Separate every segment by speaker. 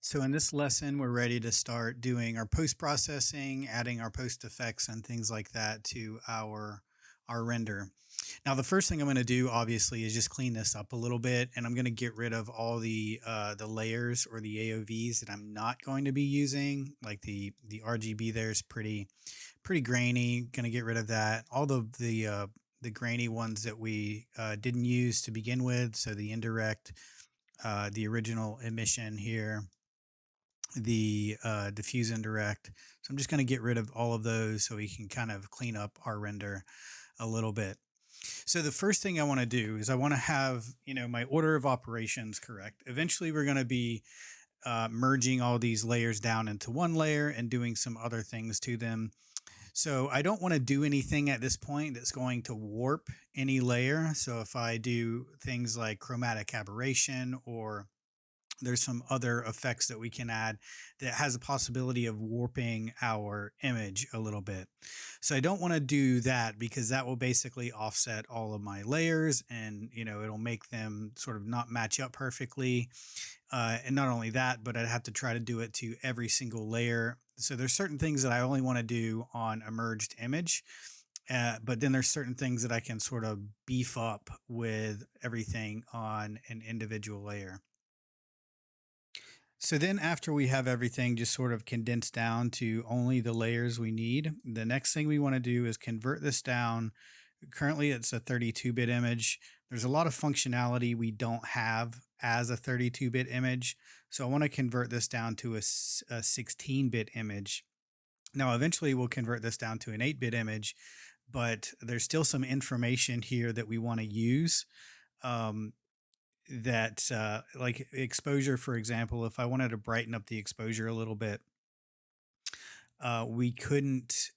Speaker 1: So in this lesson, we're ready to start doing our post-processing, adding our post effects and things like that to our render. Now, the first thing I'm going to do, obviously, is just clean this up a little bit, and I'm going to get rid of all the layers or the AOVs that I'm not going to be using. Like the RGB there is pretty grainy. Going to get rid of that. All the grainy ones that we didn't use to begin with. So the indirect, the original emission here, the diffuse indirect. So I'm just going to get rid of all of those so we can kind of clean up our render a little bit. So the first thing I want to do is I want to have, my order of operations correct. Eventually we're going to be merging all these layers down into one layer and doing some other things to them. So I don't want to do anything at this point that's going to warp any layer. So if I do things like chromatic aberration, or there's some other effects that we can add that has a possibility of warping our image a little bit. So I don't want to do that because that will basically offset all of my layers, and it'll make them sort of not match up perfectly. And not only that, but I'd have to try to do it to every single layer. So there's certain things that I only want to do on a merged image. But then there's certain things that I can sort of beef up with everything on an individual layer. So then after we have everything just sort of condensed down to only the layers we need, the next thing we want to do is convert this down. Currently it's a 32-bit image. There's a lot of functionality we don't have as a 32-bit image. So I want to convert this down to a 16-bit image. Now, eventually we'll convert this down to an 8-bit image, but there's still some information here that we want to use. That like exposure, for example, if I wanted to brighten up the exposure a little bit, we couldn't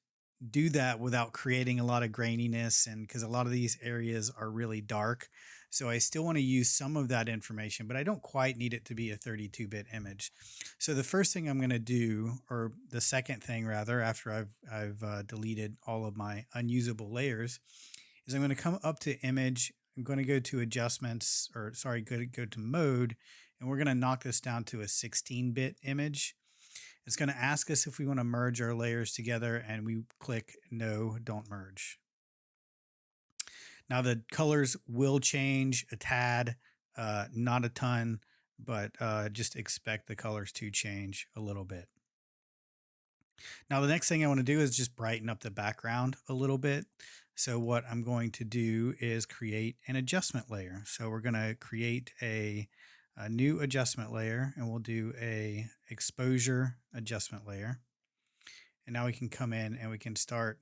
Speaker 1: do that without creating a lot of graininess, and because a lot of these areas are really dark. So I still want to use some of that information, but I don't quite need it to be a 32-bit image. So the first thing I'm going to do, or the second thing rather, after I've deleted all of my unusable layers, is I'm going to come up to image. I'm going to go to adjustments, or sorry, go to mode, and we're going to knock this down to a 16-bit image. It's going to ask us if we want to merge our layers together, and we click no, don't merge. Now the colors will change a tad, not a ton, but just expect the colors to change a little bit. Now the next thing I want to do is just brighten up the background a little bit. So what I'm going to do is create an adjustment layer. So we're going to create a new adjustment layer, and we'll do a exposure adjustment layer. And now we can come in and we can start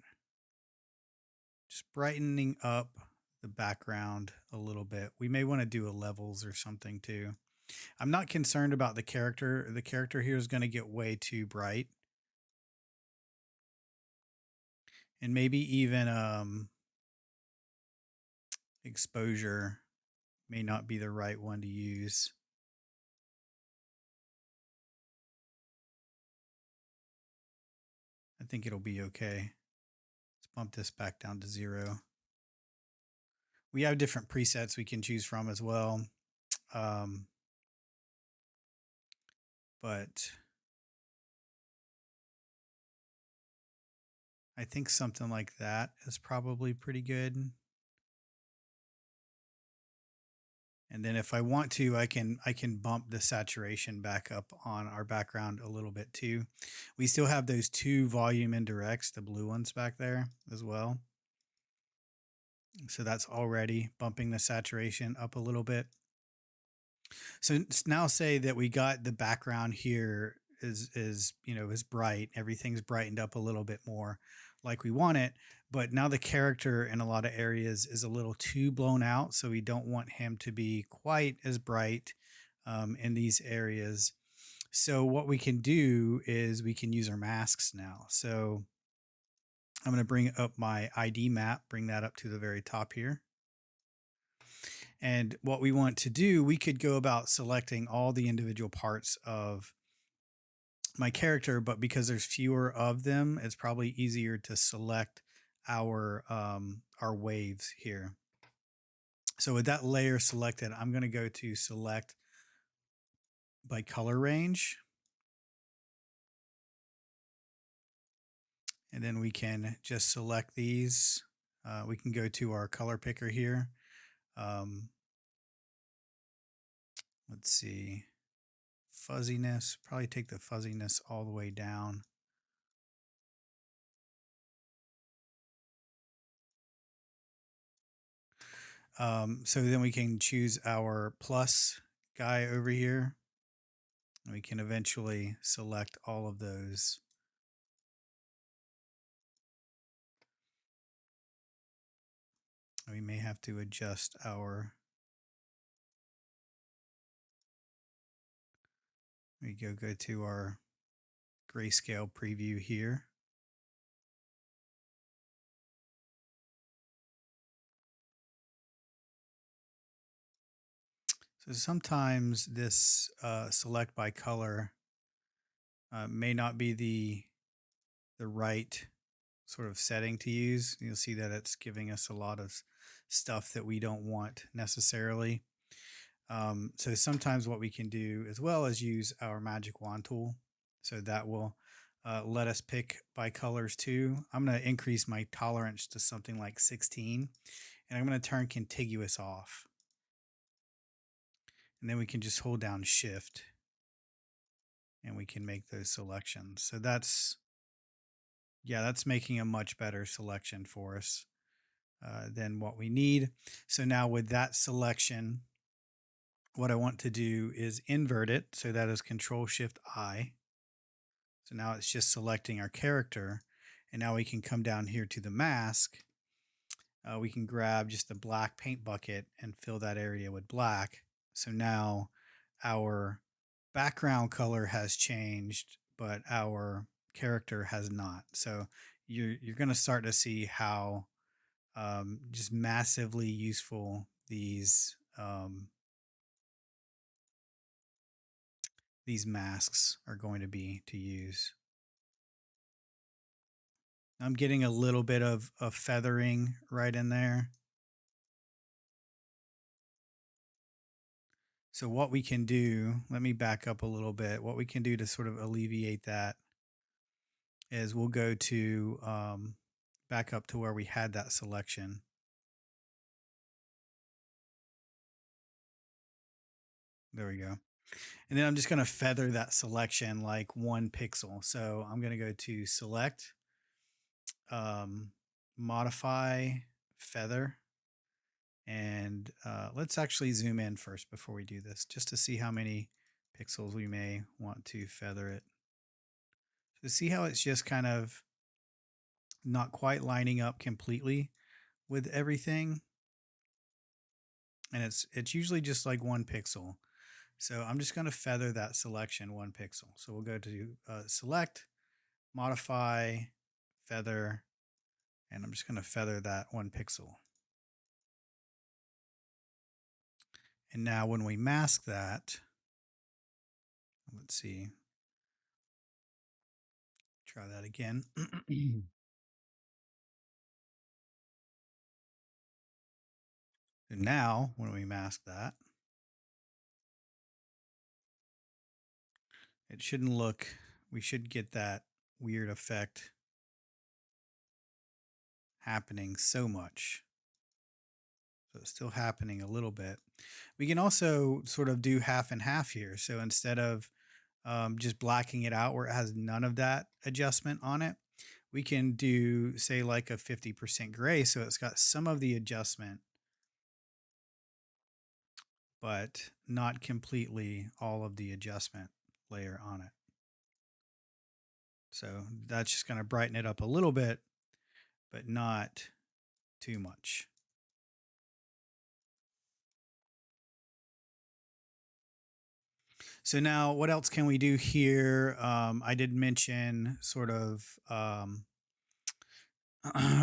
Speaker 1: just brightening up the background a little bit. We may want to do a levels or something too. I'm not concerned about the character. The character here is going to get way too bright. And maybe even exposure may not be the right one to use. I think it'll be okay. Let's bump this back down to 0. We have different presets we can choose from as well. But I think something like that is probably pretty good. And then if I want to, I can bump the saturation back up on our background a little bit too. We still have those 2 volume indirects, the blue ones back there as well. So that's already bumping the saturation up a little bit. So now say that we got the background here is bright. Everything's brightened up a little bit more like we want it, but now the character in a lot of areas is a little too blown out. So we don't want him to be quite as bright in these areas. So what we can do is we can use our masks now. So I'm going to bring up my ID map, bring that up to the very top here. And what we want to do, we could go about selecting all the individual parts of my character, but because there's fewer of them, it's probably easier to select our waves here. So with that layer selected, I'm going to go to select by color range. And then we can just select these. We can go to our color picker here. Let's see, fuzziness, probably take the fuzziness all the way down. So then we can choose our plus guy over here. And we can eventually select all of those. We may have to adjust our, we go to our Grayscale Preview here. So sometimes this select by color may not be the right sort of setting to use. You'll see that it's giving us a lot of stuff that we don't want necessarily. So sometimes what we can do as well is use our magic wand tool. So that will let us pick by colors too. I'm going to increase my tolerance to something like 16, and I'm going to turn contiguous off. And then we can just hold down shift and we can make those selections. So that's making a much better selection for us than what we need. So now with that selection, what I want to do is invert it. So that is Control Shift I. So now it's just selecting our character. And now we can come down here to the mask. We can grab just the black paint bucket and fill that area with black. So now our background color has changed, but our character has not. So you're going to start to see how just massively useful these masks are going to be to use. I'm getting a little bit of feathering right in there. So what we can do, let me back up a little bit. What we can do to sort of alleviate that is we'll go to back up to where we had that selection. There we go. And then I'm just going to feather that selection like 1 pixel. So I'm going to go to select, modify, feather. And let's actually zoom in first before we do this, just to see how many pixels we may want to feather it. So see how it's just kind of not quite lining up completely with everything. And it's usually just like 1 pixel. So I'm just going to feather that selection 1 pixel. So we'll go to select, modify, feather, and I'm just going to feather that 1 pixel. And now when we mask that, let's see, try that again. So now when we mask that, it shouldn't look, we should get that weird effect happening so much. So it's still happening a little bit. We can also sort of do half and half here. So instead of just blacking it out where it has none of that adjustment on it, we can do, say, like a 50% gray. So it's got some of the adjustment, but not completely all of the adjustment layer on it. So that's just going to brighten it up a little bit, but not too much. So now what else can we do here? I did mention sort of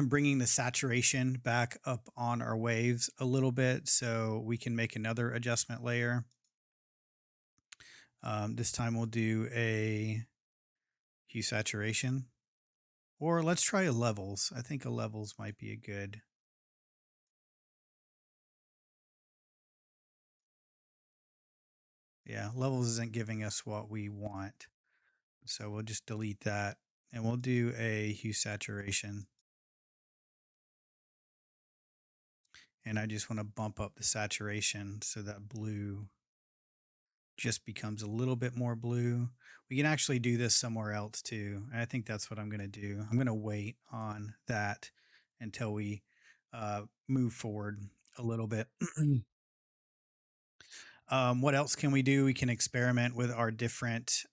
Speaker 1: bringing the saturation back up on our waves a little bit so we can make another adjustment layer. This time we'll do a Hue Saturation, or let's try a levels. I think a levels might be a good. Yeah, levels isn't giving us what we want. So we'll just delete that and we'll do a hue saturation. And I just want to bump up the saturation so that blue just becomes a little bit more blue. We can actually do this somewhere else too. And I think that's what I'm going to do. I'm going to wait on that until we move forward a little bit. What else can we do? We can experiment with our different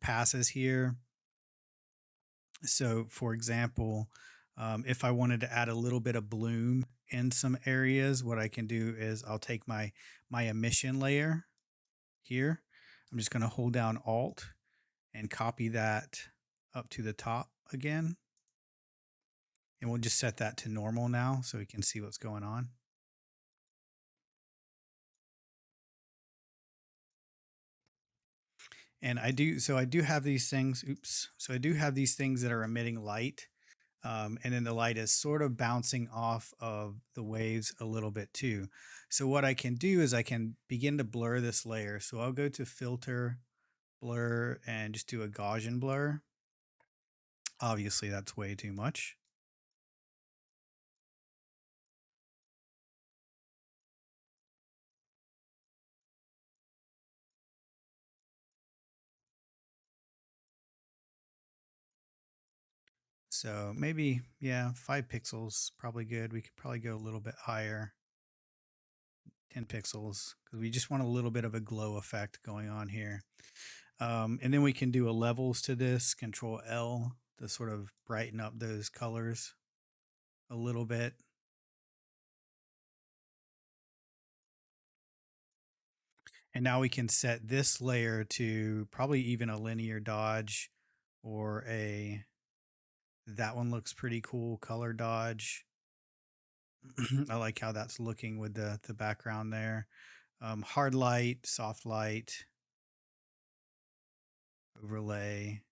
Speaker 1: passes here. So for example, if I wanted to add a little bit of bloom in some areas, what I can do is I'll take my emission layer here. I'm just going to hold down Alt and copy that up to the top again. And we'll just set that to normal now so we can see what's going on. And I do have these things, So I do have these things that are emitting light. And then the light is sort of bouncing off of the waves a little bit too. So what I can do is I can begin to blur this layer. So I'll go to Filter, Blur, and just do a Gaussian blur. Obviously, that's way too much. So maybe, yeah, 5 pixels, probably good. We could probably go a little bit higher, 10 pixels, because we just want a little bit of a glow effect going on here. And then we can do a levels to this, Control L to sort of brighten up those colors a little bit. And now we can set this layer to probably even a linear dodge or that one looks pretty cool, color dodge. I like how that's looking with the background there. Hard light, soft light, overlay.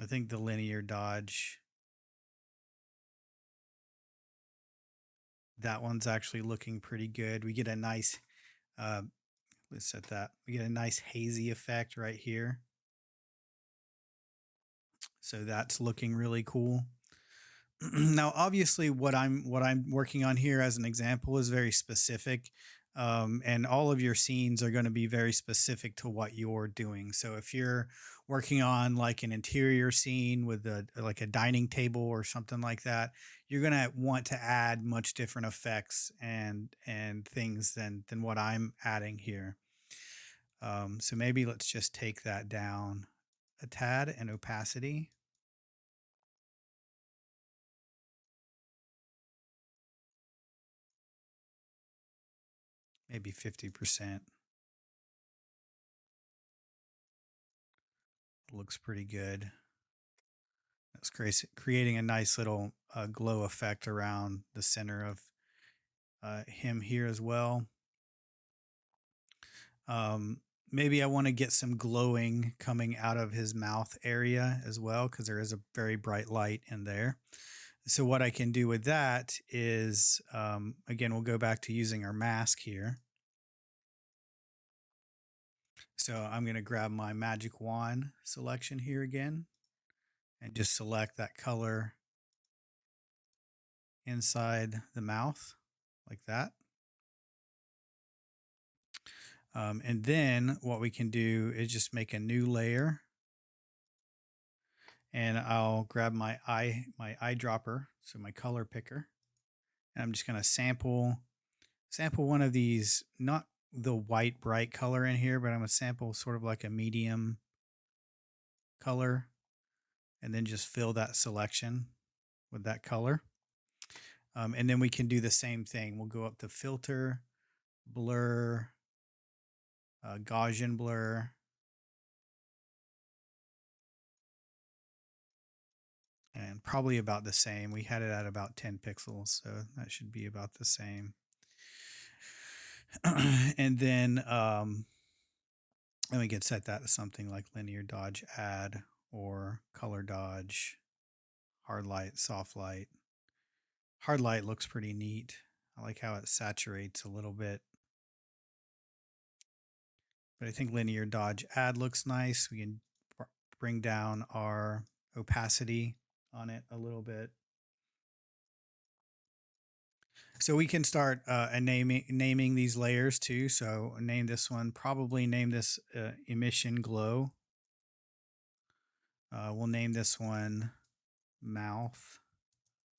Speaker 1: I think the linear dodge, that one's actually looking pretty good. We get a nice, let's set that. We get a nice hazy effect right here. So that's looking really cool. Now, obviously, what I'm working on here as an example is very specific, and all of your scenes are going to be very specific to what you're doing. So if you're working on like an interior scene with like a dining table or something like that, you're going to want to add much different effects and things than what I'm adding here. So maybe let's just take that down a tad in opacity. Maybe 50%. Looks pretty good. That's great, creating a nice little glow effect around the center of him here as well. Maybe I want to get some glowing coming out of his mouth area as well, because there is a very bright light in there. So what I can do with that is, again, we'll go back to using our mask here. So I'm going to grab my magic wand selection here again and just select that color inside the mouth like that. And then what we can do is just make a new layer, and I'll grab my eyedropper, so my color picker, and I'm just going to sample one of these, not the white bright color in here, but I'm going to sample sort of like a medium color, and then just fill that selection with that color. And then we can do the same thing. We'll go up to Filter, Blur, Gaussian Blur, and probably about the same. We had it at about 10 pixels, so that should be about the same. And then we could set that to something like linear dodge add or color dodge, hard light, soft light. Hard light looks pretty neat. I like how it saturates a little bit. But I think linear dodge add looks nice. We can bring down our opacity on it a little bit. So we can start naming these layers too. So name this one, probably name this emission glow. We'll name this one mouth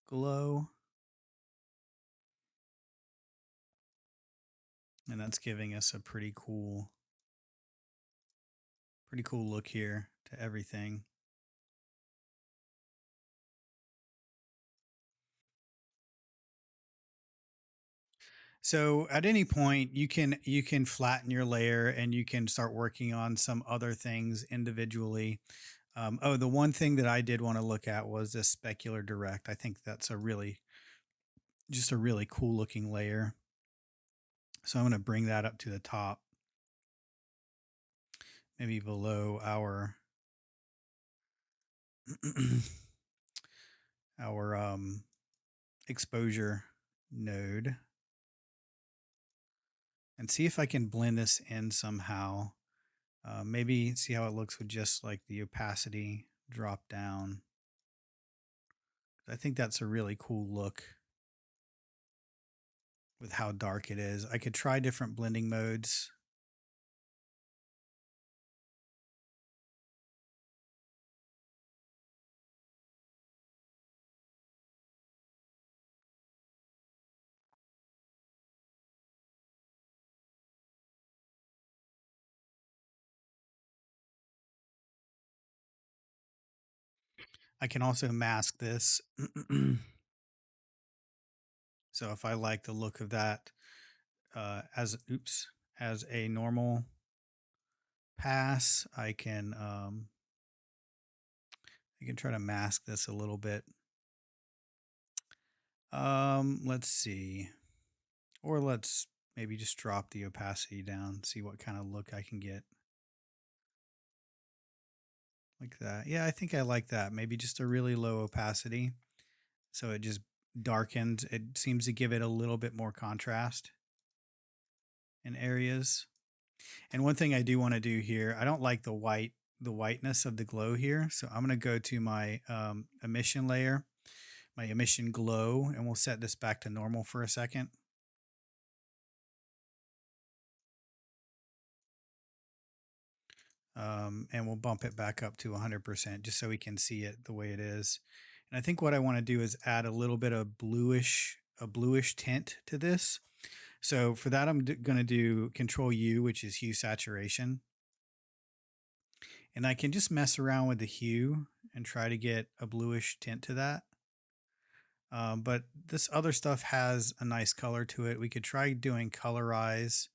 Speaker 1: glow. And that's giving us a pretty cool look here to everything. So at any point you can flatten your layer and you can start working on some other things individually. Oh, the one thing that I did want to look at was this specular direct. I think that's just a really cool looking layer. So I'm going to bring that up to the top, maybe below our our exposure node, and see if I can blend this in somehow. Maybe see how it looks with just like the opacity drop down. I think that's a really cool look with how dark it is. I could try different blending modes. I can also mask this. So if I like the look of that as a normal pass, I can try to mask this a little bit. Let's see. Or let's maybe just drop the opacity down, see what kind of look I can get. Like that. Yeah, I think I like that. Maybe just a really low opacity. So it just darkens. It seems to give it a little bit more contrast in areas. And one thing I do want to do here, I don't like the whiteness of the glow here. So I'm going to go to my emission layer, my emission glow, and we'll set this back to normal for a second. And we'll bump it back up to 100% just so we can see it the way it is. And I think what I want to do is add a little bit of bluish tint to this. So for that, I'm going to do Control U, which is Hue Saturation. And I can just mess around with the hue and try to get a bluish tint to that. But this other stuff has a nice color to it. We could try doing colorize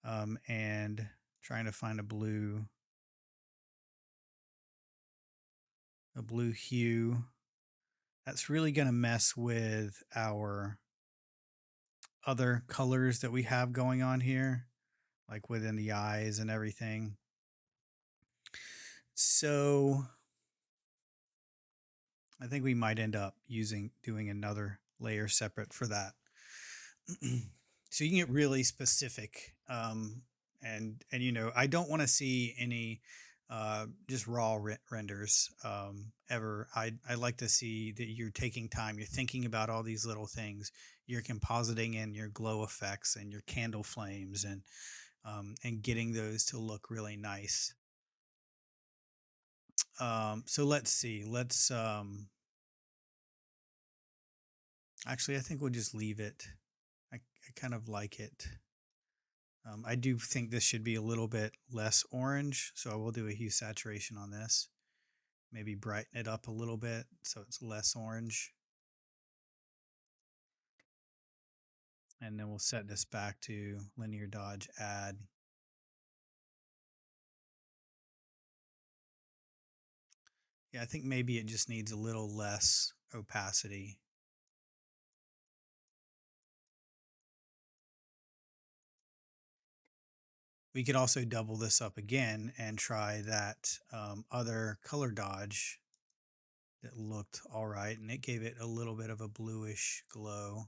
Speaker 1: and trying to find a blue hue. That's really going to mess with our other colors that we have going on here, like within the eyes and everything. So I think we might end up doing another layer separate for that. So you can get really specific. And you know, I don't want to see any just raw renders ever. I like to see that you're taking time, you're thinking about all these little things, you're compositing in your glow effects and your candle flames and getting those to look really nice. So let's see. Let's actually, I think we'll just leave it. I kind of like it. I do think this should be a little bit less orange, so I will do a hue saturation on this. Maybe brighten it up a little bit so it's less orange. And then we'll set this back to linear dodge add. Yeah, I think maybe it just needs a little less opacity. We could also double this up again and try that other color dodge that looked all right, and it gave it a little bit of a bluish glow.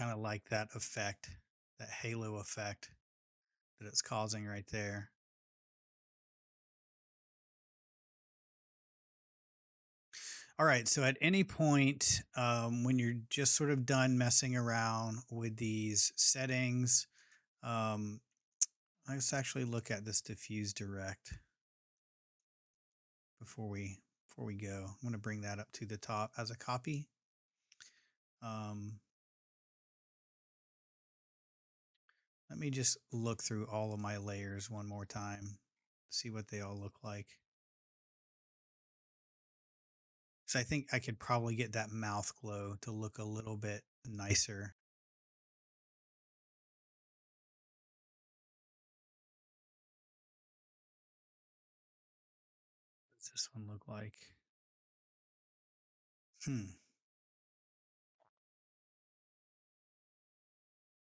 Speaker 1: kind of like that effect, that halo effect that it's causing right there. All right, so at any point when you're just sort of done messing around with these settings, let's actually look at this diffuse direct before we go. I'm going to bring that up to the top as a copy. Let me just look through all of my layers one more time, see what they all look like. So I think I could probably get that mouth glow to look a little bit nicer. What does this one look like?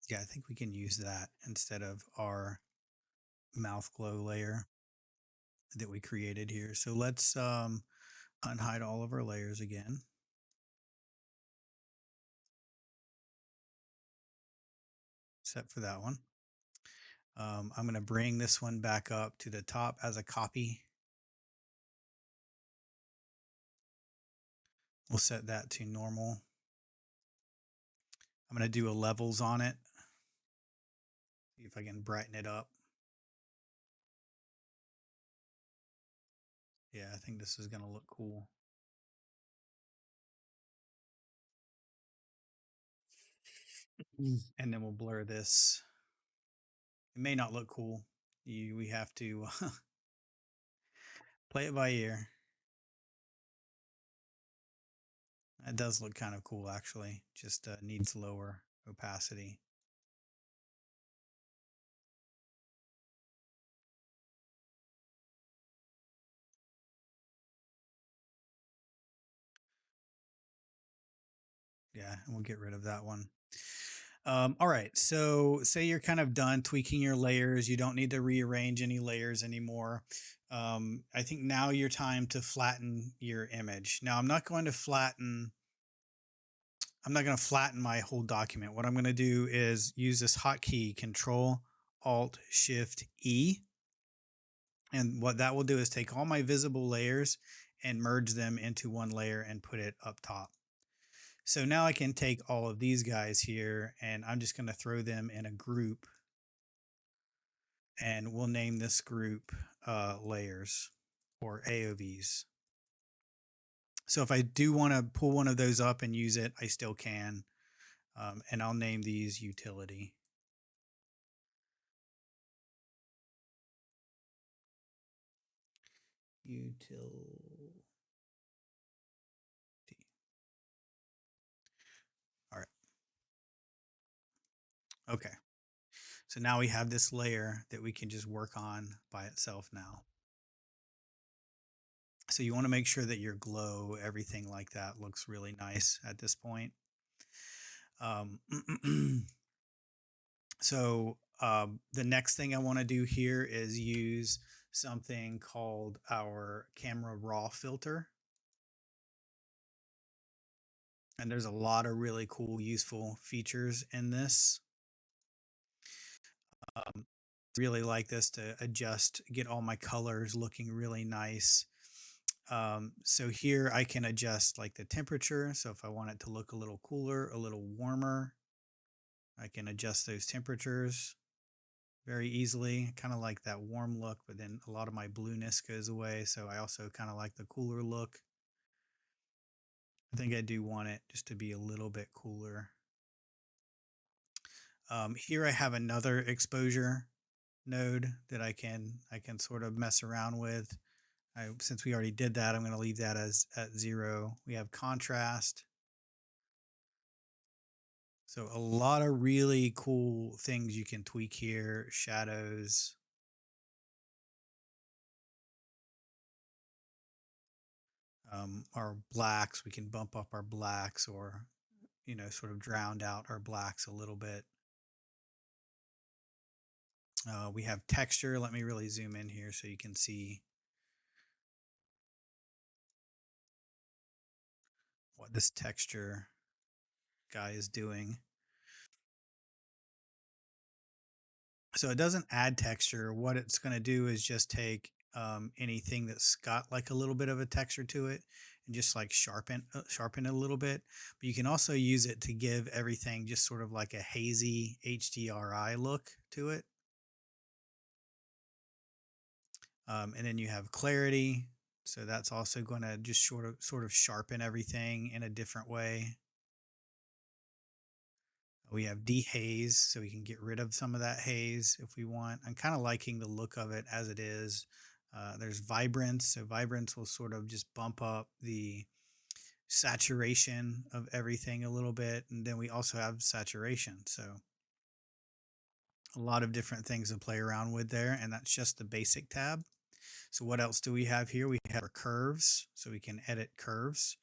Speaker 1: Yeah, I think we can use that instead of our mouth glow layer that we created here. So let's unhide all of our layers again. Except for that one. I'm going to bring this one back up to the top as a copy. We'll set that to normal. I'm going to do a levels on it. See if I can brighten it up. Yeah, I think this is going to look cool. And then we'll blur this. It may not look cool. We have to play it by ear. It does look kind of cool, actually. Just needs lower opacity. Yeah, and we'll get rid of that one. All right, so say you're kind of done tweaking your layers. You don't need to rearrange any layers anymore. I think now your time to flatten your image. Now I'm not going to flatten my whole document. What I'm going to do is use this hotkey Control Alt Shift E. And what that will do is take all my visible layers and merge them into one layer and put it up top. So now I can take all of these guys here and I'm just going to throw them in a group, and we'll name this group layers or AOVs. So if I do want to pull one of those up and use it, I still can. And I'll name these utility. Utility. All right. Okay. So now we have this layer that we can just work on by itself now. So you want to make sure that your glow, everything like that looks really nice at this point. So the next thing I want to do here is use something called our camera raw filter. And there's a lot of really cool, useful features in this. Really like this to adjust, get all my colors looking really nice. So here I can adjust like the temperature. So if I want it to look a little cooler, a little warmer, I can adjust those temperatures very easily. Kind of like that warm look, but then a lot of my blueness goes away. So I also kind of like the cooler look. I think I do want it just to be a little bit cooler. Here I have another exposure node that I can sort of mess around with. Since we already did that, I'm going to leave that as at 0. We have contrast. So a lot of really cool things you can tweak here. Shadows. Our blacks, we can bump up our blacks or, sort of drown out our blacks a little bit. We have texture. Let me really zoom in here so you can see what this texture guy is doing. So it doesn't add texture. What it's going to do is just take anything that's got like a little bit of a texture to it and just like sharpen it a little bit. But you can also use it to give everything just sort of like a hazy HDRI look to it. And then you have clarity. So that's also going to just sort of sharpen everything in a different way. We have dehaze, so we can get rid of some of that haze if we want. I'm kind of liking the look of it as it is. There's vibrance, so vibrance will sort of just bump up the saturation of everything a little bit. And then we also have saturation, so a lot of different things to play around with there, and that's just the basic tab. So what else do we have here? We have our curves, so we can edit curves.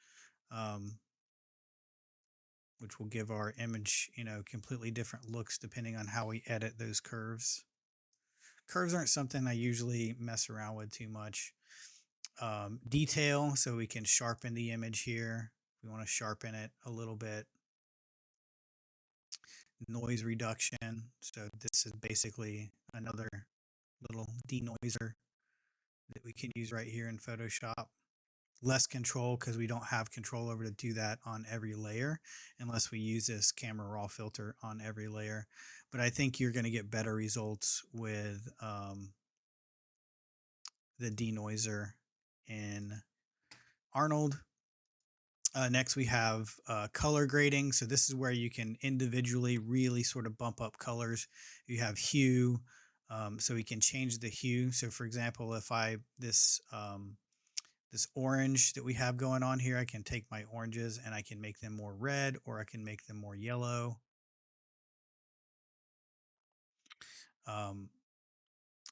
Speaker 1: Which will give our image, completely different looks depending on how we edit those curves. Curves aren't something I usually mess around with too much. Detail, so we can sharpen the image here. We want to sharpen it a little bit. Noise reduction, so this is basically another little denoiser that we can use right here in Photoshop. Less control because we don't have control over to do that on every layer unless we use this camera raw filter on every layer. But I think you're going to get better results with the denoiser in Arnold. Next we have color grading. So this is where you can individually really sort of bump up colors. You have hue, so we can change the hue. So for example, if this orange that we have going on here, I can take my oranges and I can make them more red, or I can make them more yellow.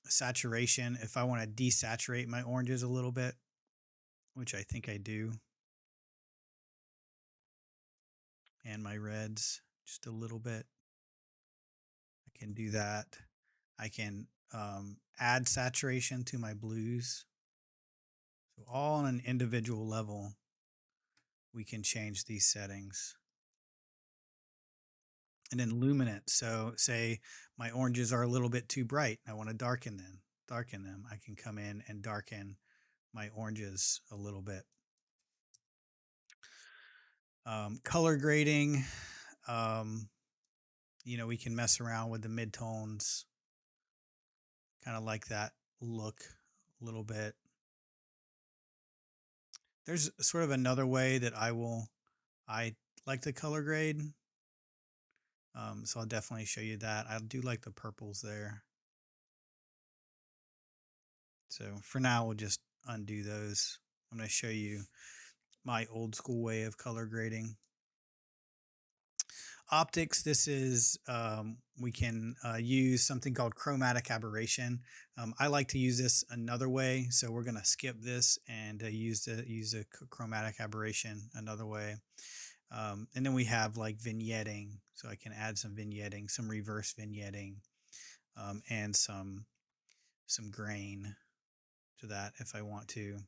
Speaker 1: Saturation, if I want to desaturate my oranges a little bit, which I think I do, and my reds just a little bit, I can do that. I can add saturation to my blues. So all on an individual level, we can change these settings. And then luminance. So say my oranges are a little bit too bright. I want to darken them. I can come in and darken my oranges a little bit. Color grading. We can mess around with the midtones. Kind of like that look a little bit. There's sort of another way that I like to color grade. So I'll definitely show you that. I do like the purples there. So for now, we'll just undo those. I'm going to show you my old school way of color grading. Optics, this is, we can use something called Chromatic Aberration. I like to use this another way, so we're going to skip this and use a Chromatic Aberration another way. And then we have like vignetting, so I can add some vignetting, some reverse vignetting, and some grain to that if I want to.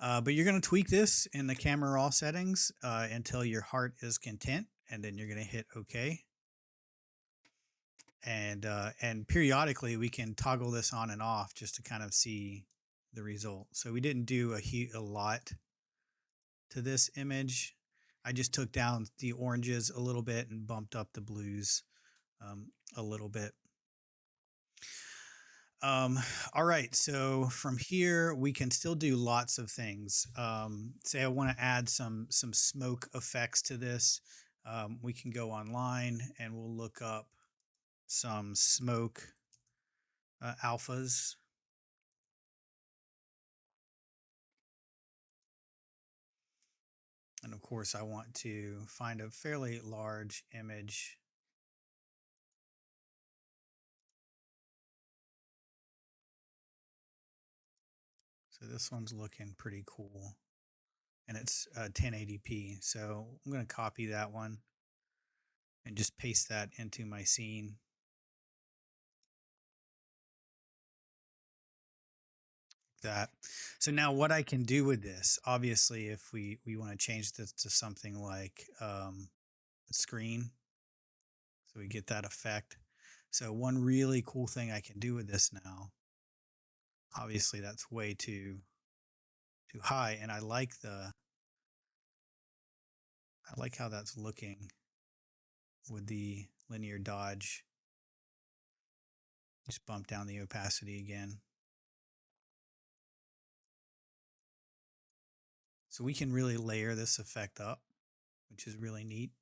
Speaker 1: But you're going to tweak this in the camera raw settings until your heart is content, and then you're going to hit OK. And periodically we can toggle this on and off just to kind of see the result. So we didn't do a lot to this image. I just took down the oranges a little bit and bumped up the blues a little bit. All right, so from here we can still do lots of things. Say I want to add some smoke effects to this. We can go online and we'll look up some smoke alphas. And of course I want to find a fairly large image. So this one's looking pretty cool, and it's 1080p. So I'm going to copy that one and just paste that into my scene. That. So now what I can do with this, obviously, if we want to change this to something like a screen, so we get that effect. So one really cool thing I can do with this now, obviously that's way too high, and I like how that's looking with the linear dodge. Just bump down the opacity again. So we can really layer this effect up, which is really neat.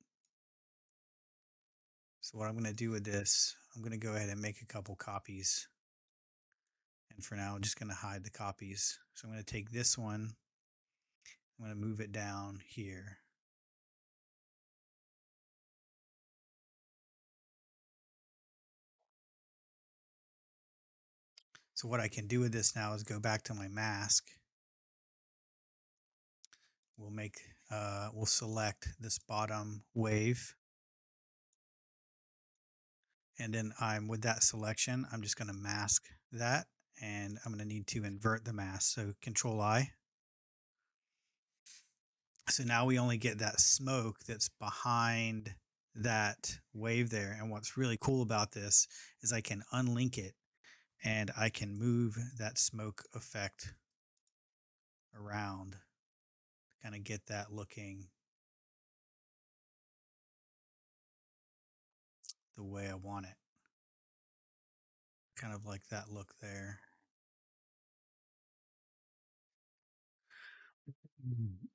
Speaker 1: So what I'm going to do with this, I'm going to go ahead and make a couple copies. And for now, I'm just going to hide the copies. So I'm going to take this one, I'm going to move it down here. So what I can do with this now is go back to my mask. We'll select this bottom wave. And then with that selection, I'm just going to mask that, and I'm going to need to invert the mask. So Control I. So now we only get that smoke that's behind that wave there. And what's really cool about this is I can unlink it and I can move that smoke effect around to kind of get that looking the way I want it. Kind of like that look there.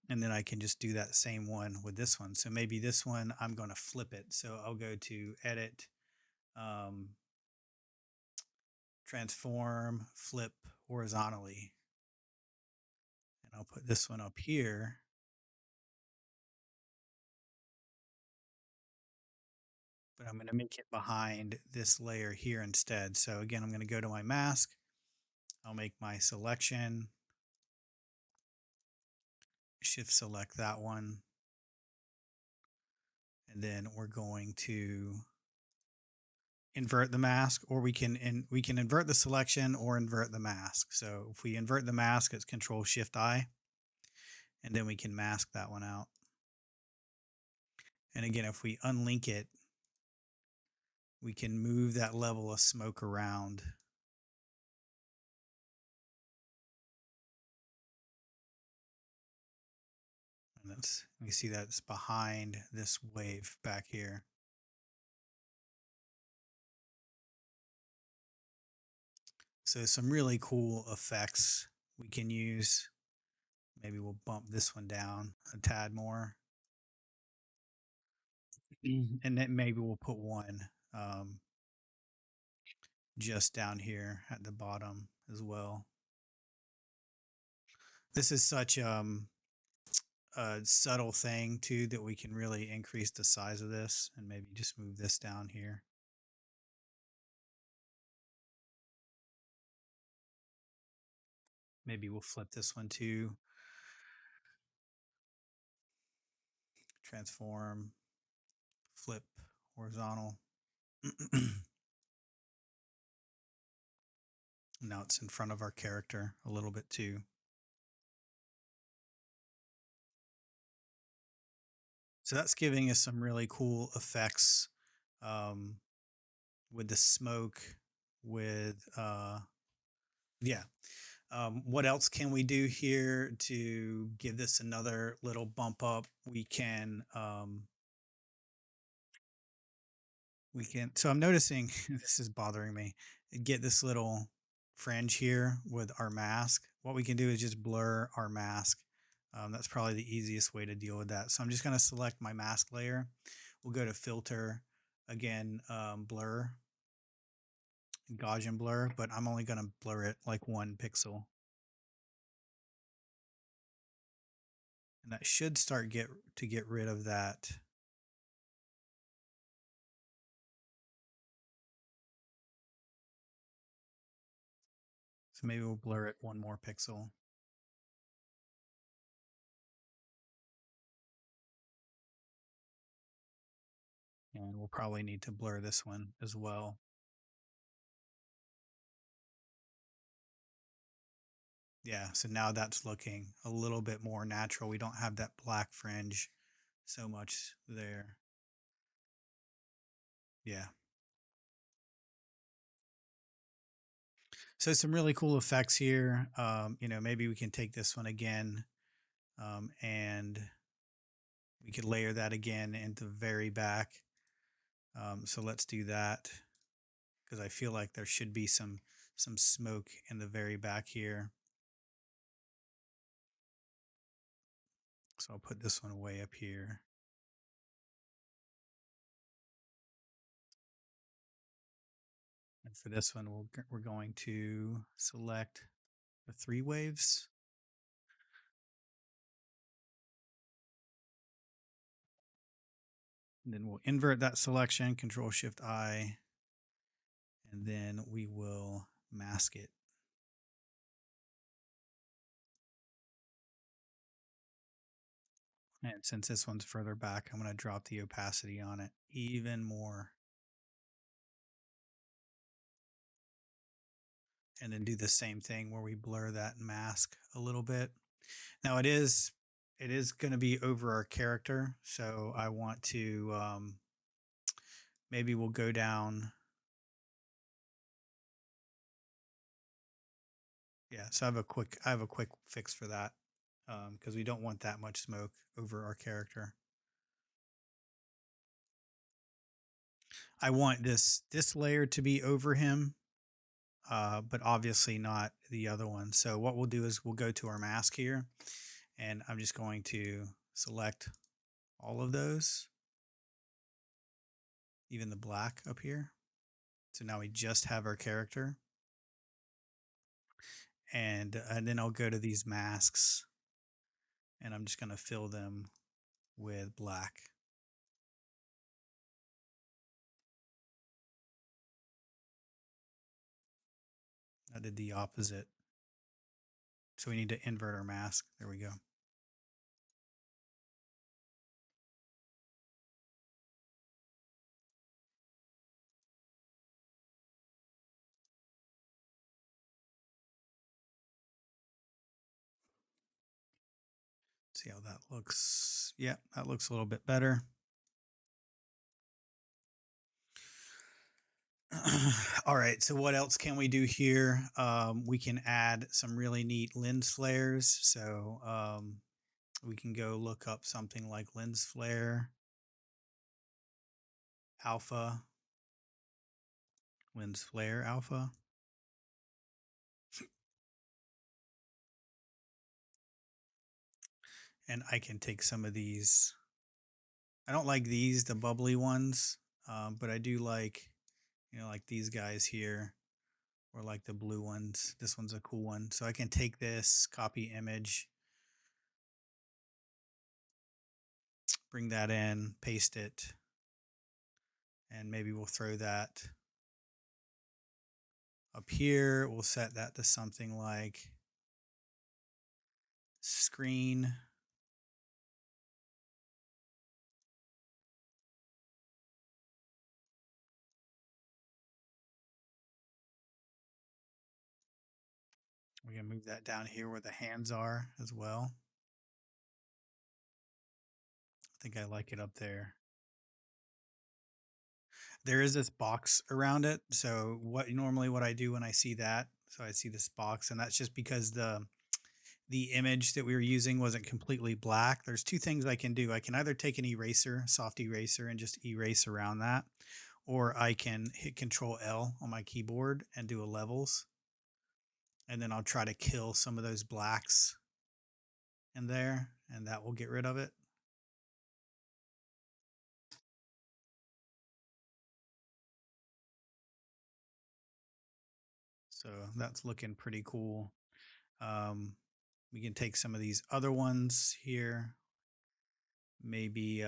Speaker 1: And then I can just do that same one with this one. So maybe this one, I'm going to flip it. So I'll go to Edit, Transform, Flip horizontally. And I'll put this one up here. But I'm going to make it behind this layer here instead. So again, I'm going to go to my mask. I'll make my selection. Shift select that one. And then we're going to invert the mask, or we can invert the selection or invert the mask. So if we invert the mask, it's Control Shift I, and then we can mask that one out. And again, if we unlink it, we can move that level of smoke around. And you see that's behind this wave back here. So some really cool effects we can use. Maybe we'll bump this one down a tad more. And then maybe we'll put one just down here at the bottom as well. This is such a subtle thing too that we can really increase the size of this, and maybe just move this down here. Maybe we'll flip this one too. Transform, flip, horizontal. Now it's in front of our character a little bit too. So that's giving us some really cool effects with the smoke, with yeah. What else can we do here to give this another little bump up? So I'm noticing this is bothering me. Get this little fringe here with our mask. What we can do is just blur our mask. That's probably the easiest way to deal with that. So I'm just going to select my mask layer. We'll go to Filter, again, Blur, Gaussian blur, but I'm only going to blur it like 1 pixel. And that should start to get rid of that. So maybe we'll blur it 1 more pixel. And we'll probably need to blur this one as well. Yeah, so now that's looking a little bit more natural. We don't have that black fringe so much there. Yeah. So some really cool effects here. Maybe we can take this one again, and we could layer that again into the very back. So let's do that because I feel like there should be some smoke in the very back here. So I'll put this one way up here. And for this one, we're going to select the 3 waves. And then we'll invert that selection, Control Shift I, and then we will mask it. And since this one's further back, I'm going to drop the opacity on it even more. And then do the same thing where we blur that mask a little bit. Now it is going to be over our character. So I want to, maybe we'll go down. Yeah. So I have a quick fix for that. Because we don't want that much smoke over our character. I want this layer to be over him, but obviously not the other one. So what we'll do is we'll go to our mask here, and I'm just going to select all of those, even the black up here. So now we just have our character. And then I'll go to these masks, and I'm just going to fill them with black. I did the opposite. So we need to invert our mask. There we go. See how that looks. Yeah, that looks a little bit better. All right, so what else can we do here? We can add some really neat lens flares. So we can go look up something like lens flare alpha, lens flare alpha. And I can take some of these. I don't like these, the bubbly ones, but I do like, like these guys here, or like the blue ones. This one's a cool one. So I can take this, copy image, bring that in, paste it, and maybe we'll throw that up here. We'll set that to something like screen. We're going to move that down here where the hands are as well. I think I like it up there. There is this box around it. So what I do when I see that, so I see this box, and that's just because the image that we were using wasn't completely black. There's 2 things I can do. I can either take an eraser, soft eraser, and just erase around that, or I can hit Control L on my keyboard and do a levels. And then I'll try to kill some of those blacks in there, and that will get rid of it. So that's looking pretty cool. We can take some of these other ones here. Maybe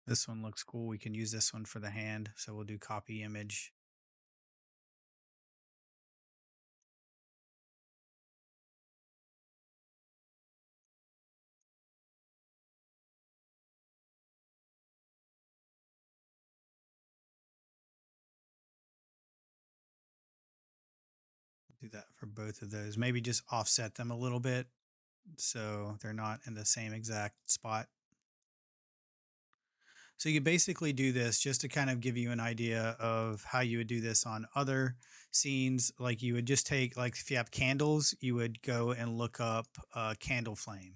Speaker 1: this one looks cool. We can use this one for the hand. So we'll do copy image. Do that for both of those. Maybe just offset them a little bit so they're not in the same exact spot. So you basically do this just to kind of give you an idea of how you would do this on other scenes. Like you would just take, like if you have candles, you would go and look up candle flame.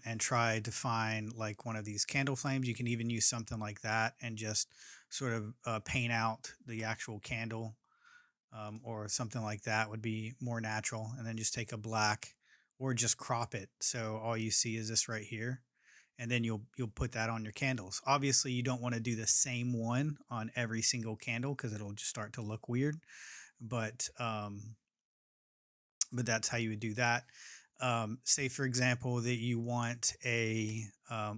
Speaker 1: And try to find like one of these candle flames. You can even use something like that and just sort of paint out the actual candle, or something like that would be more natural. And then just take a black or just crop it. So all you see is this right here. And then you'll put that on your candles. Obviously, you don't want to do the same one on every single candle because it'll just start to look weird. But that's how you would do that. Say for example that you want a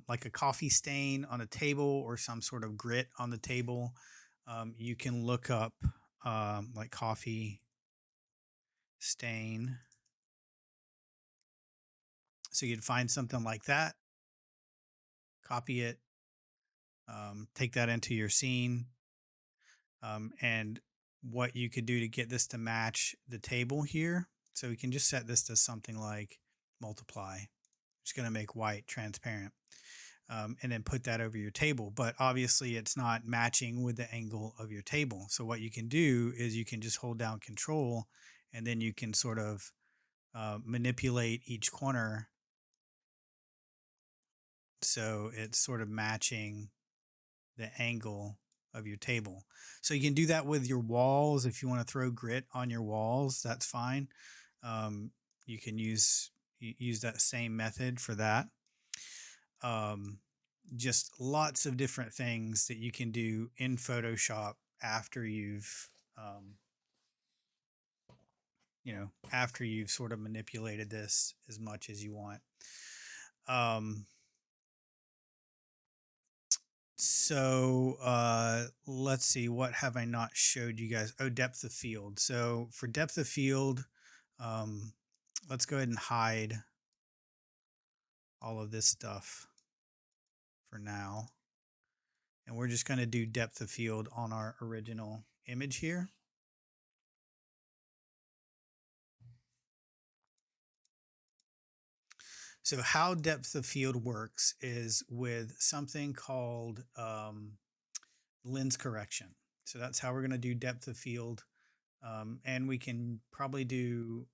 Speaker 1: like a coffee stain on a table or some sort of grit on the table. You can look up like coffee stain. So you'd find something like that, copy it, take that into your scene, and what you could do to get this to match the table here. So we can just set this to something like multiply. Just going to make white transparent, and then put that over your table. But obviously it's not matching with the angle of your table. So what you can do is you can just hold down Control, and then you can sort of manipulate each corner so it's sort of matching the angle of your table. So you can do that with your walls. If you want to throw grit on your walls, that's fine. You can use that same method for that. Just lots of different things that you can do in Photoshop after you've after you've sort of manipulated this as much as you want. So let's see, what have I not showed you guys? Oh, depth of field. So for depth of field, let's go ahead and hide all of this stuff for now. And we're just going to do depth of field on our original image here. So how depth of field works is with something called lens correction. So that's how we're going to do depth of field. And we can probably do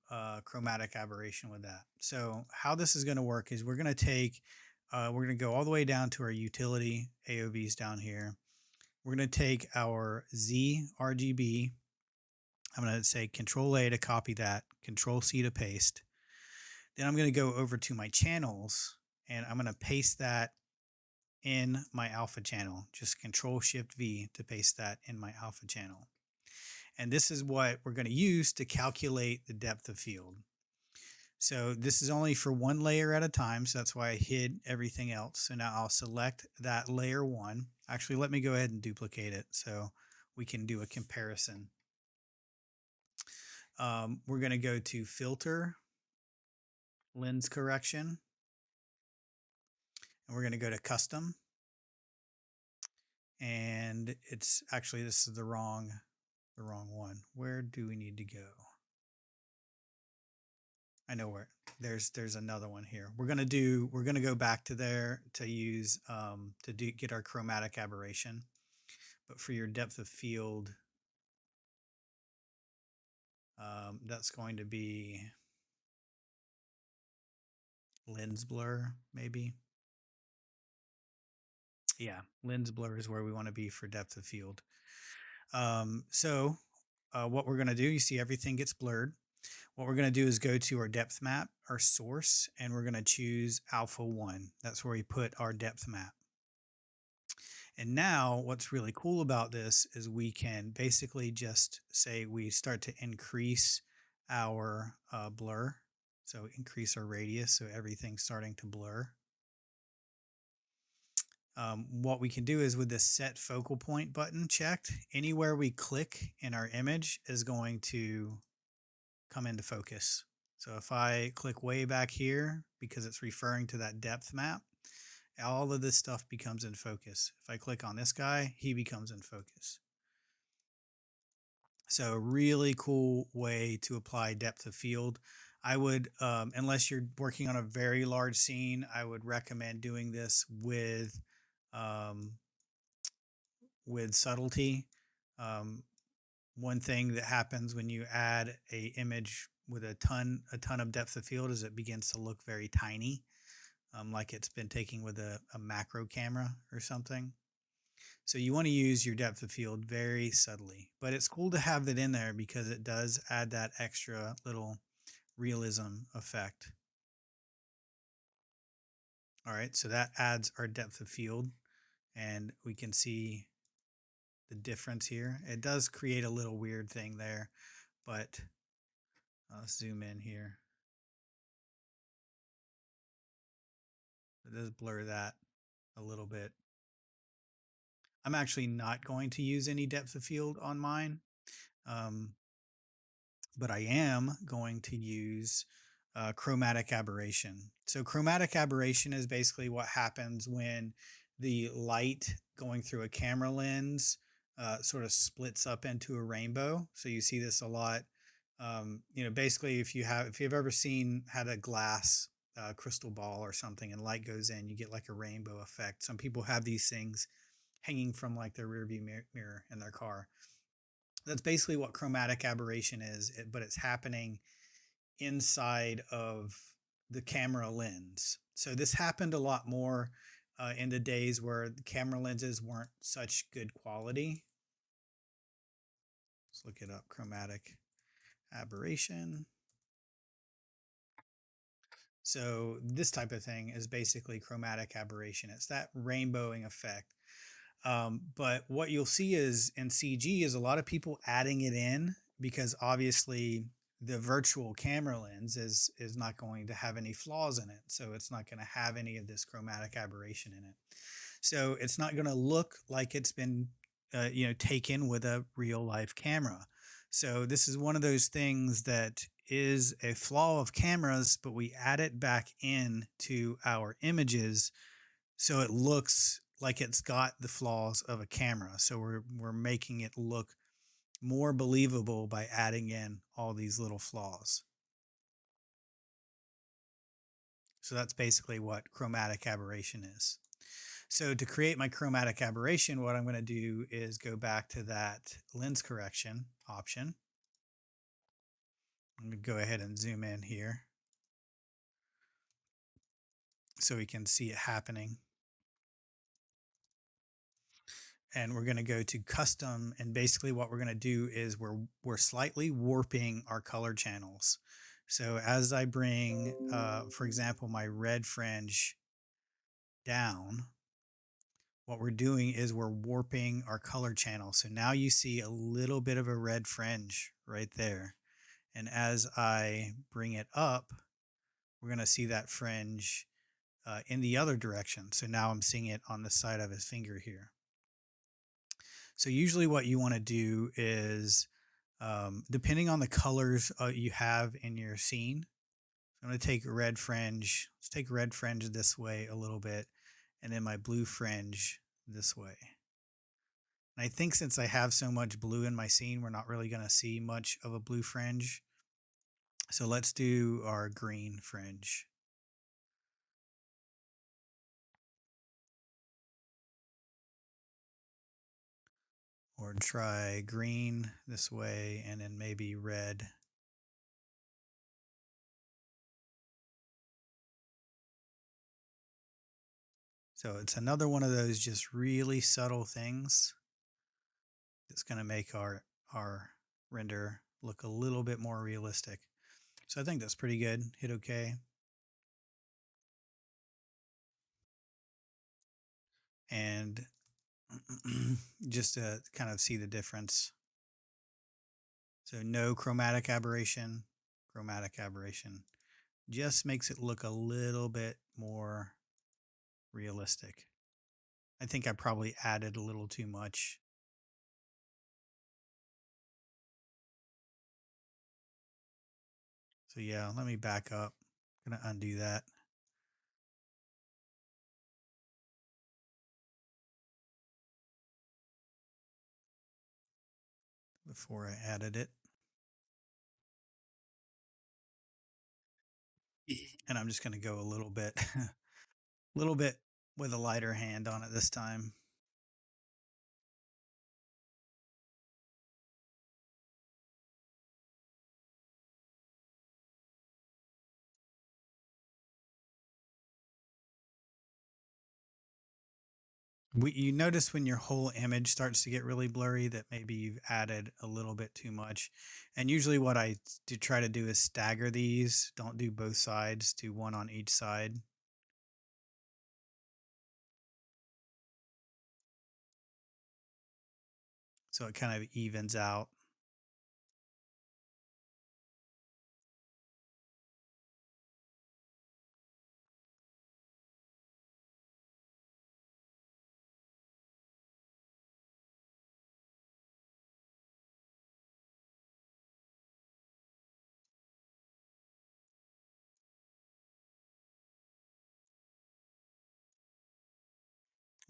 Speaker 1: chromatic aberration with that. So how this is going to work is we're going to go all the way down to our utility AOVs down here. We're going to take our Z RGB. I'm going to say Control A to copy that, Control C to paste. Then I'm going to go over to my channels and I'm going to paste that in my alpha channel. Just Control Shift V to paste that in my alpha channel. And this is what we're going to use to calculate the depth of field. So this is only for one layer at a time. So that's why I hid everything else. So now I'll select that layer one. Actually, let me go ahead and duplicate it so we can do a comparison. We're going to go to Filter, Lens Correction, and we're going to go to Custom. And it's actually, this is the wrong one. Where do we need to go? I know where. There's another one here. We're gonna go back to there to use get our chromatic aberration. But for your depth of field, that's going to be lens blur, maybe. Yeah, lens blur is where we want to be for depth of field. So what we're gonna do, you see everything gets blurred. What we're going to do is go to our depth map, our source, and we're going to choose alpha 1. That's where we put our depth map. And now what's really cool about this is we can basically just say we start to increase our blur. So increase our radius so everything's starting to blur. What we can do is with this set focal point button checked, anywhere we click in our image is going to come into focus. So if I click way back here, because it's referring to that depth map, all of this stuff becomes in focus. If I click on this guy, he becomes in focus. So, a really cool way to apply depth of field. I would, unless you're working on a very large scene, I would recommend doing this um, with subtlety. Um, one thing that happens when you add a image with a ton of depth of field is it begins to look very tiny, like it's been taken with a macro camera or something. So you want to use your depth of field very subtly, but it's cool to have that in there because it does add that extra little realism effect. All right, so that adds our depth of field, and we can see the difference here. It does create a little weird thing there, but I'll zoom in here. It does blur that a little bit. I'm actually not going to use any depth of field on mine. Um, but I am going to use chromatic aberration. So, chromatic aberration is basically what happens when the light going through a camera lens sort of splits up into a rainbow. So, you see this a lot. Basically, if you've ever had a glass crystal ball or something and light goes in, you get like a rainbow effect. Some people have these things hanging from like their rearview mirror in their car. That's basically what chromatic aberration is, but it's happening inside of the camera lens. So this happened a lot more in the days where the camera lenses weren't such good quality. Let's look it up, chromatic aberration. So this type of thing is basically chromatic aberration. It's that rainbowing effect. But what you'll see is in CG is a lot of people adding it in because obviously the virtual camera lens is not going to have any flaws in it. So it's not going to have any of this chromatic aberration in it. So it's not going to look like it's been taken with a real life camera. So this is one of those things that is a flaw of cameras, but we add it back in to our images so it looks like it's got the flaws of a camera. So we're making it look more believable by adding in all these little flaws. So that's basically what chromatic aberration is. So to create my chromatic aberration, what I'm going to do is go back to that lens correction option. I'm going to go ahead and zoom in here so we can see it happening. And we're going to go to custom, and basically what we're going to do is we're slightly warping our color channels. So as I bring, for example, my red fringe down, what we're doing is we're warping our color channel. So now you see a little bit of a red fringe right there. And as I bring it up, we're going to see that fringe in the other direction. So now I'm seeing it on the side of his finger here. So usually what you want to do is, depending on the colors you have in your scene, I'm going to take red fringe. Let's take red fringe this way a little bit, and then my blue fringe this way. And I think since I have so much blue in my scene, we're not really going to see much of a blue fringe. So let's do our green fringe. Or try green this way, and then maybe red. So it's another one of those just really subtle things that's going to make our render look a little bit more realistic. So I think that's pretty good. Hit OK. And just to kind of see the difference. So no chromatic aberration. Chromatic aberration just makes it look a little bit more realistic. I think I probably added a little too much. So yeah, let me back up. I'm going to undo that. before I added it. And I'm just going to go a little bit, little bit with a lighter hand on it this time. You notice when your whole image starts to get really blurry that maybe you've added a little bit too much. And usually what I do try to do is stagger these. Don't do both sides, do one on each side. So it kind of evens out.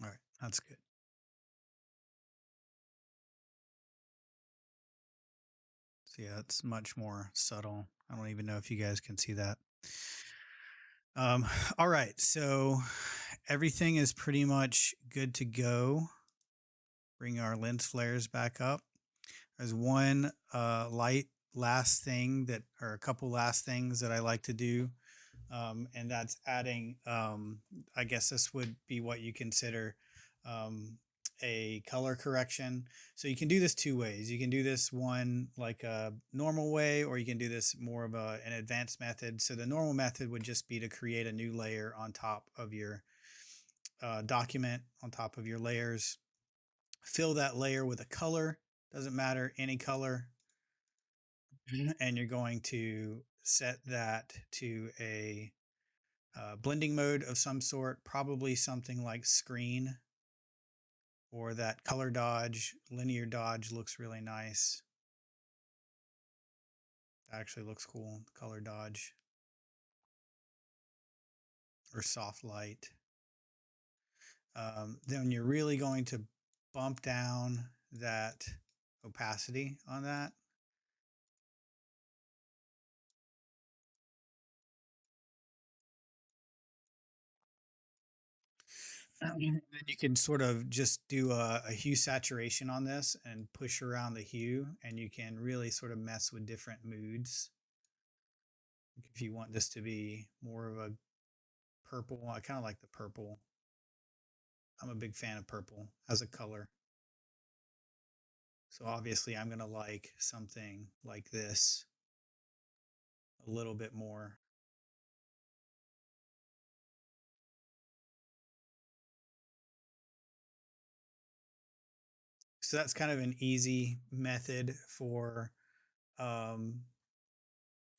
Speaker 1: All right, that's good. So yeah, it's much more subtle. I don't even know if you guys can see that. All right, so everything is pretty much good to go. Bring our lens flares back up. There's one last thing that, or a couple last things that I like to do, and that's adding. I guess this would be what you consider um, a color correction. So you can do this two ways. You can do this one like a normal way, or you can do this more of an advanced method. So the normal method would just be to create a new layer on top of your document, on top of your layers. Fill that layer with a color. Doesn't matter, any color. And you're going to set that to a blending mode of some sort, probably something like screen, or that color dodge. Linear dodge looks really nice. Actually looks cool. Color dodge or soft light. Then you're really going to bump down that opacity on that. Then you can sort of just do a hue saturation on this and push around the hue, and you can really sort of mess with different moods. If you want this to be more of a purple, I kind of like the purple. I'm a big fan of purple as a color. So obviously I'm going to like something like this a little bit more. So that's kind of an easy method um,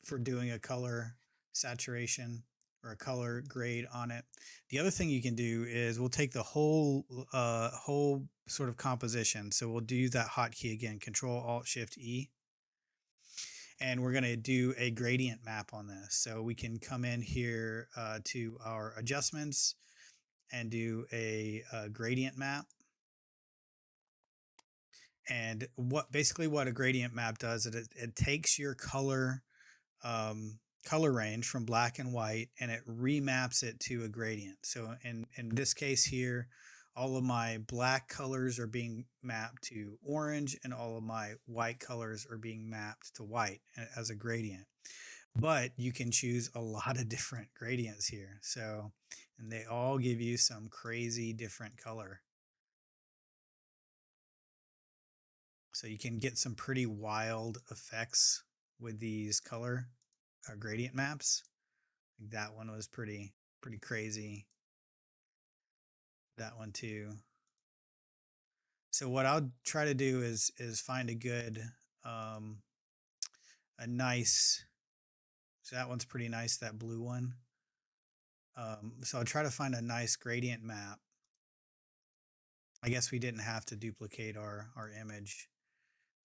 Speaker 1: for doing a color saturation or a color grade on it. The other thing you can do is we'll take the whole sort of composition. So we'll do that hotkey again, Control Alt Shift E, and we're going to do a gradient map on this. So we can come in here to our adjustments and do a gradient map. And basically what a gradient map does is it takes your color range from black and white, and it remaps it to a gradient. So in this case here, all of my black colors are being mapped to orange, and all of my white colors are being mapped to white as a gradient. But you can choose a lot of different gradients here. So, and they all give you some crazy different color. So you can get some pretty wild effects with these color gradient maps. That one was pretty crazy. That one too. So what I'll try to do is find a good a nice, so that one's pretty nice, that blue one. So I'll try to find a nice gradient map. I guess we didn't have to duplicate our image,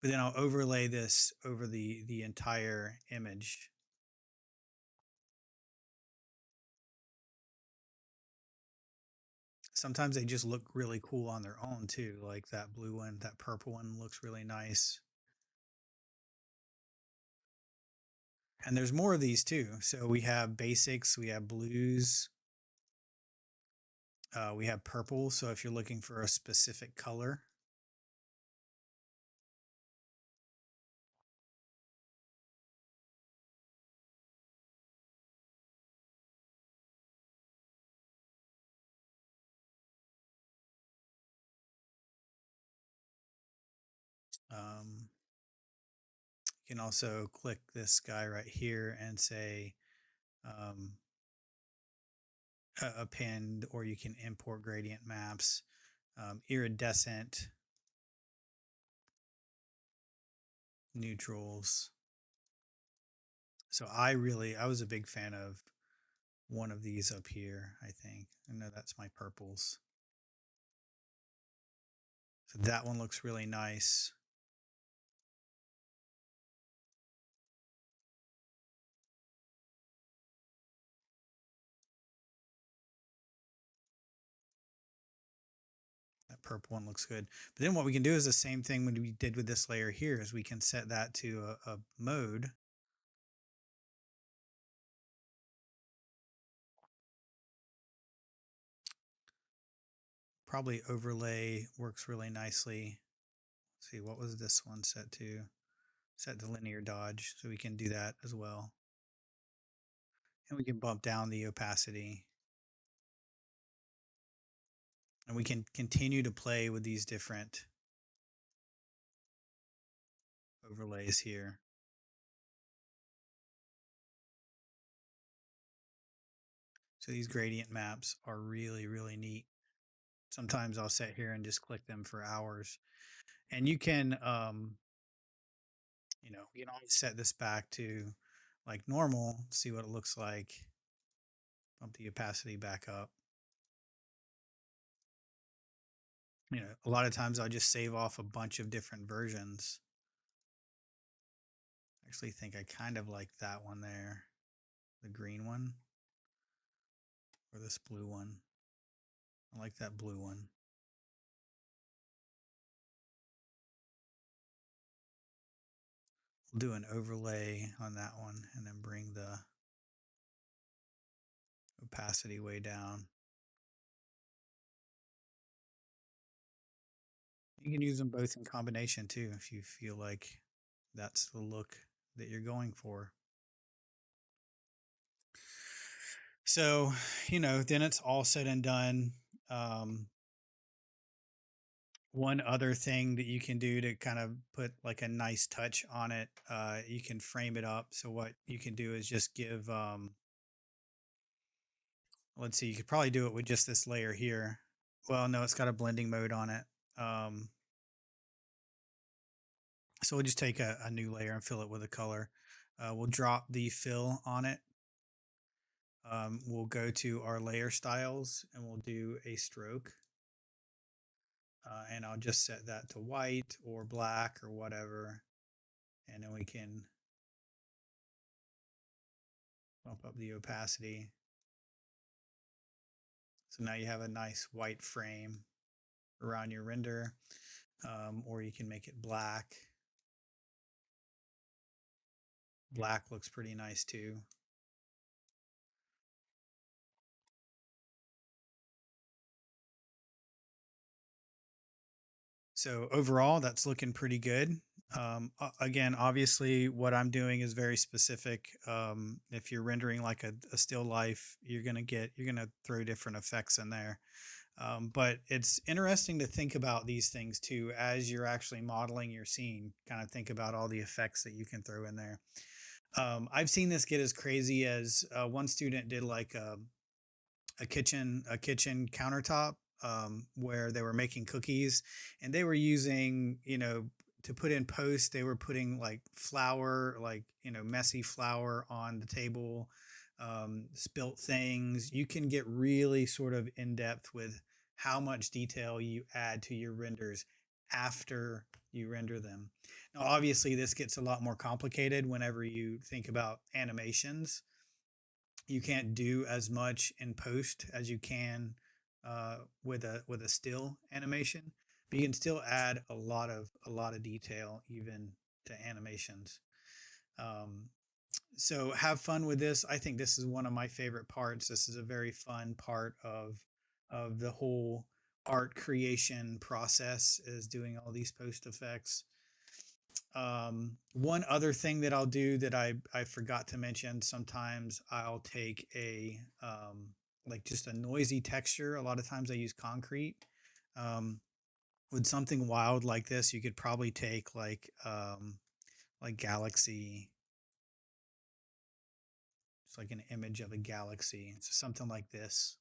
Speaker 1: but then I'll overlay this over the entire image. Sometimes they just look really cool on their own too, like that blue one. That purple one looks really nice. And there's more of these too. So we have basics, we have blues, we have purple. So if you're looking for a specific color, um, you can also click this guy right here and say um, append, or you can import gradient maps, iridescent, neutrals. So I was a big fan of one of these up here, I think. I know that's my purples. So that one looks really nice. That purple one looks good. But then what we can do is the same thing when we did with this layer here is we can set that to a mode. Probably overlay works really nicely. Let's see, what was this one set to? Set to linear dodge. So we can do that as well. And we can bump down the opacity. And we can continue to play with these different overlays here. So these gradient maps are really, really neat. Sometimes I'll sit here and just click them for hours. And you can, you can always set this back to like normal, see what it looks like. Bump the opacity back up. A lot of times I'll just save off a bunch of different versions. I actually think I kind of like that one there, the green one, or this blue one. I like that blue one. We'll do an overlay on that one and then bring the opacity way down. You can use them both in combination too if you feel like that's the look that you're going for. So, then it's all said and done. One other thing that you can do to kind of put like a nice touch on it, you can frame it up. So what you can do is just give, let's see, you could probably do it with just this layer here. Well, no, it's got a blending mode on it. So we'll just take a new layer and fill it with a color. We'll drop the fill on it. We'll go to our layer styles and we'll do a stroke. And I'll just set that to white or black or whatever. And then we can bump up the opacity. So now you have a nice white frame around your render, or you can make it black. Black looks pretty nice too. So overall, that's looking pretty good. Again, obviously, what I'm doing is very specific. If you're rendering like a still life, you're gonna throw different effects in there. But it's interesting to think about these things too as you're actually modeling your scene. Kind of think about all the effects that you can throw in there. I've seen this get as crazy as one student did like a kitchen countertop where they were making cookies, and they were using to put in post, they were putting like flour, like messy flour on the table, spilt things. You can get really sort of in depth with how much detail you add to your renders after you render them. Now obviously this gets a lot more complicated whenever you think about animations. You can't do as much in post as you can with a still animation, but you can still add a lot of detail even to animations. So have fun with this. I think this is one of my favorite parts. This is a very fun part of the whole art creation process, is doing all these post effects. One other thing that I'll do that I forgot to mention, sometimes I'll take a like just a noisy texture. A lot of times I use concrete. Um, with something wild like this, you could probably take like galaxy. It's like an image of a galaxy. So something like this.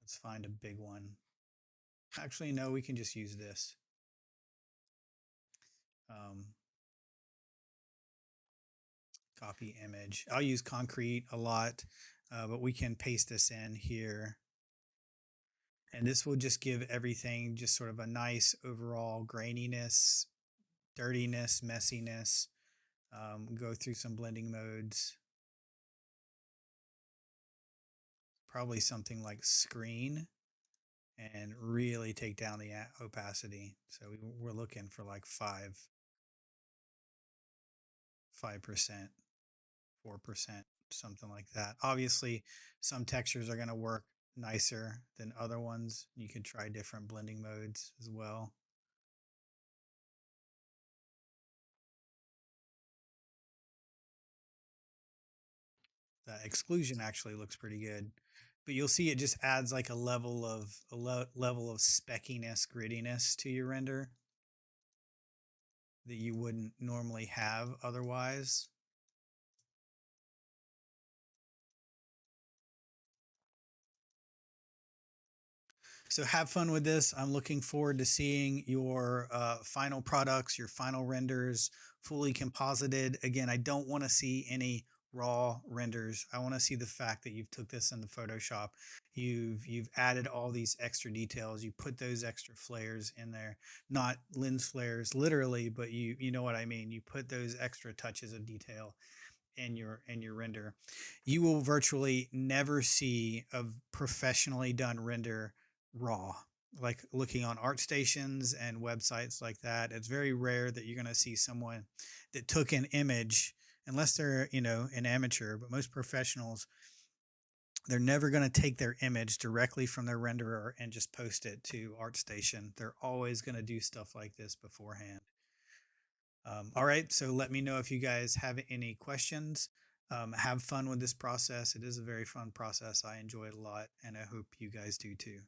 Speaker 1: Let's find a big one. Actually, no, we can just use this. Um, copy image. I'll use concrete a lot, but we can paste this in here. And this will just give everything just sort of a nice overall graininess, dirtiness, messiness. Go through some blending modes. Probably something like screen, and really take down the opacity. So we're looking for like 5%, 4%, something like that. Obviously, some textures are going to work nicer than other ones. You could try different blending modes as well. The exclusion actually looks pretty good, but you'll see it just adds like a level of level of speckiness, grittiness to your render that you wouldn't normally have otherwise. So have fun with this. I'm looking forward to seeing your final products, your final renders, fully composited. Again, I don't want to see any raw renders. I want to see the fact that you've took this into Photoshop. You've added all these extra details. You put those extra flares in there, not lens flares literally, but you know what I mean. You put those extra touches of detail in your render. You will virtually never see a professionally done render raw. Like looking on art stations and websites like that, it's very rare that you're going to see someone that took an image, unless they're, you know, an amateur. But most professionals, they're never going to take their image directly from their renderer and just post it to ArtStation. They're always going to do stuff like this beforehand. All right, so let me know if you guys have any questions. Have fun with this process. It is a very fun process. I enjoy it a lot, and I hope you guys do too.